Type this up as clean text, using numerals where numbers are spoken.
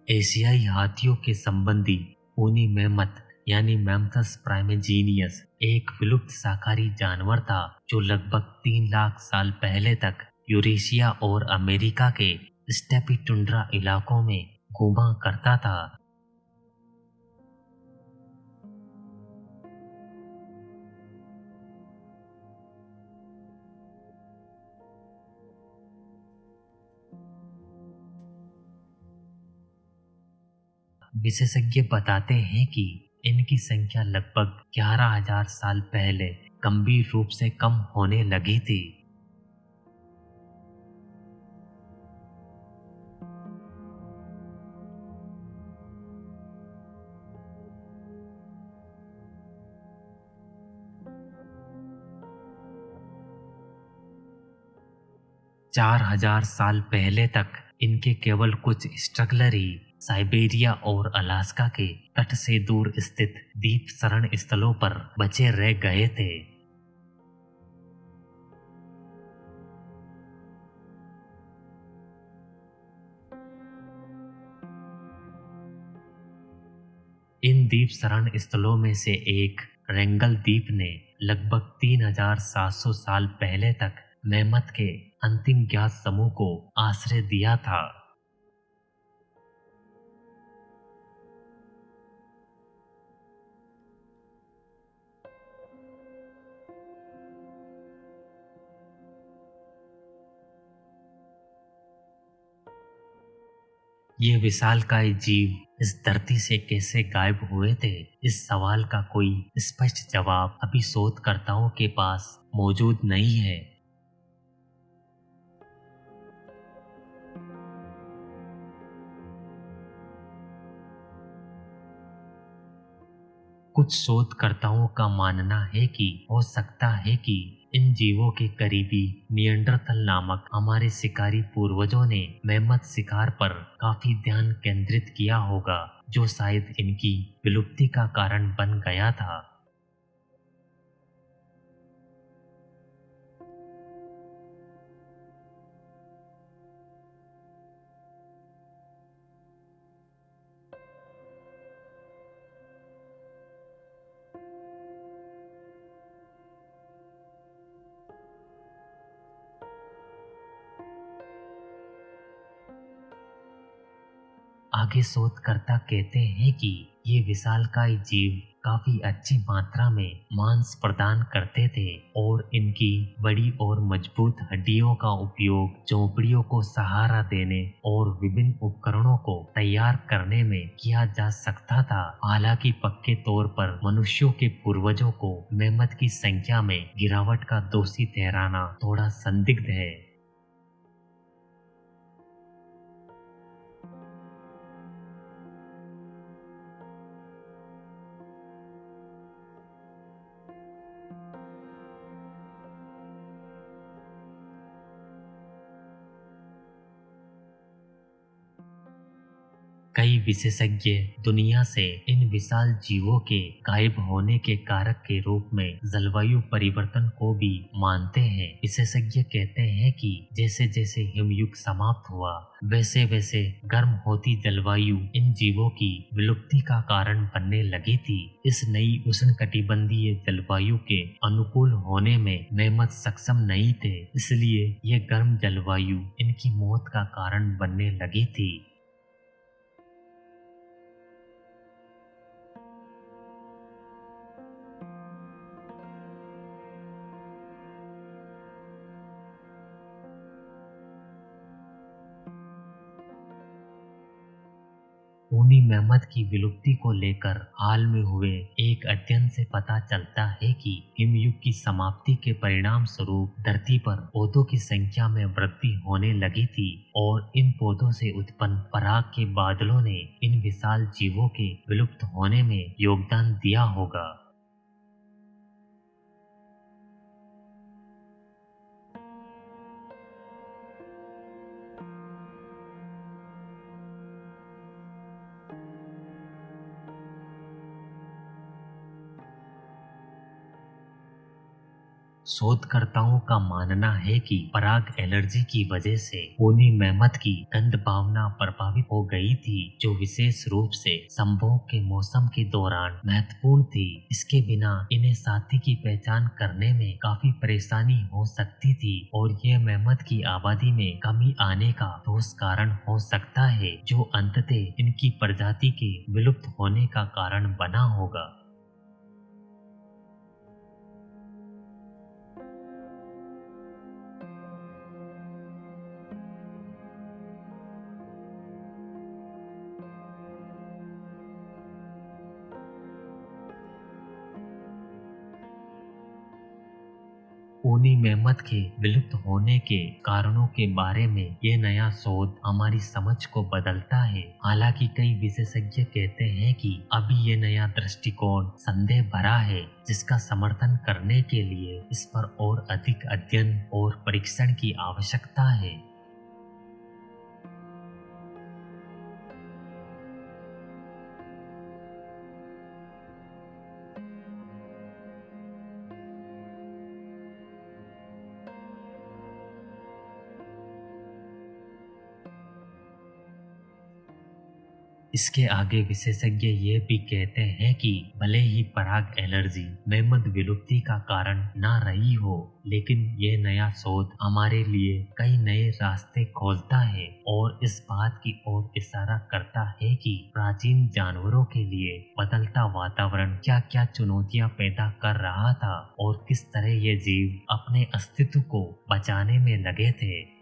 एशियाई हाथियों के संबंधी ऊनी मेमथ यानी मैमथस प्राइमेजीनियस एक विलुप्त शाकाहारी जानवर था जो लगभग 3 लाख साल पहले तक यूरेशिया और अमेरिका के स्टेपी टुंड्रा इलाकों में घूमा करता था। विशेषज्ञ बताते हैं कि इनकी संख्या लगभग 11,000 साल पहले गंभीर रूप से कम होने लगी थी। चार हजार साल पहले तक इनके केवल कुछ स्ट्रगलर ही साइबेरिया और अलास्का के तट से दूर स्थित द्वीप शरण स्थलों पर बचे रह गए थे। इन द्वीप शरण स्थलों में से एक रेंगल द्वीप ने लगभग 3,700 साल पहले तक मेमथ के अंतिम ज्ञात समूह को आश्रय दिया था। ये विशालकाय जीव इस धरती से कैसे गायब हुए थे, इस सवाल का कोई स्पष्ट जवाब अभी शोधकर्ताओं के पास मौजूद नहीं है। कुछ शोधकर्ताओं का मानना है कि हो सकता है कि इन जीवों के करीबी निएंडरथल नामक हमारे शिकारी पूर्वजों ने मेमथ शिकार पर काफी ध्यान केंद्रित किया होगा, जो शायद इनकी विलुप्ति का कारण बन गया था। आगे शोधकर्ता कहते हैं कि ये विशालकाय जीव काफी अच्छी मात्रा में मांस प्रदान करते थे और इनकी बड़ी और मजबूत हड्डियों का उपयोग झोपड़ियों को सहारा देने और विभिन्न उपकरणों को तैयार करने में किया जा सकता था। हालांकि पक्के तौर पर मनुष्यों के पूर्वजों को मेमथ की संख्या में गिरावट का दोषी ठहराना थोड़ा संदिग्ध है। कई विशेषज्ञ दुनिया से इन विशाल जीवों के गायब होने के कारक के रूप में जलवायु परिवर्तन को भी मानते हैं। विशेषज्ञ कहते हैं कि जैसे जैसे हिमयुग समाप्त हुआ, वैसे वैसे गर्म होती जलवायु इन जीवों की विलुप्ति का कारण बनने लगी थी। इस नई उष्णकटिबंधीय जलवायु के अनुकूल होने में मेमथ सक्षम नहीं थे, इसलिए ये गर्म जलवायु इनकी मौत का कारण बनने लगी थी। ऊनी मेमथ की विलुप्ति को लेकर हाल में हुए एक अध्ययन से पता चलता है कि हिमयुग की समाप्ति के परिणाम स्वरूप धरती पर पौधों की संख्या में वृद्धि होने लगी थी और इन पौधों से उत्पन्न पराग के बादलों ने इन विशाल जीवों के विलुप्त होने में योगदान दिया होगा। शोधकर्ताओं का मानना है कि पराग एलर्जी की वजह से ऊनी मेमथ की गंध भावना प्रभावित हो गई थी, जो विशेष रूप से संभोग के मौसम के दौरान महत्वपूर्ण थी। इसके बिना इन्हें साथी की पहचान करने में काफी परेशानी हो सकती थी और यह मेमथ की आबादी में कमी आने का ठोस कारण हो सकता है, जो अंततः इनकी प्रजाति के विलुप्त होने का कारण बना होगा। ऊनी मेमथ के विलुप्त होने के कारणों के बारे में ये नया शोध हमारी समझ को बदलता है। हालांकि कई विशेषज्ञ कहते हैं कि अभी ये नया दृष्टिकोण संदेह भरा है, जिसका समर्थन करने के लिए इस पर और अधिक अध्ययन और परीक्षण की आवश्यकता है। इसके आगे विशेषज्ञ ये भी कहते हैं कि भले ही पराग एलर्जी मेमथ विलुप्ति का कारण ना रही हो, लेकिन ये नया शोध हमारे लिए कई नए रास्ते खोलता है और इस बात की ओर इशारा करता है कि प्राचीन जानवरों के लिए बदलता वातावरण क्या क्या चुनौतियां पैदा कर रहा था और किस तरह ये जीव अपने अस्तित्व को बचाने में लगे थे।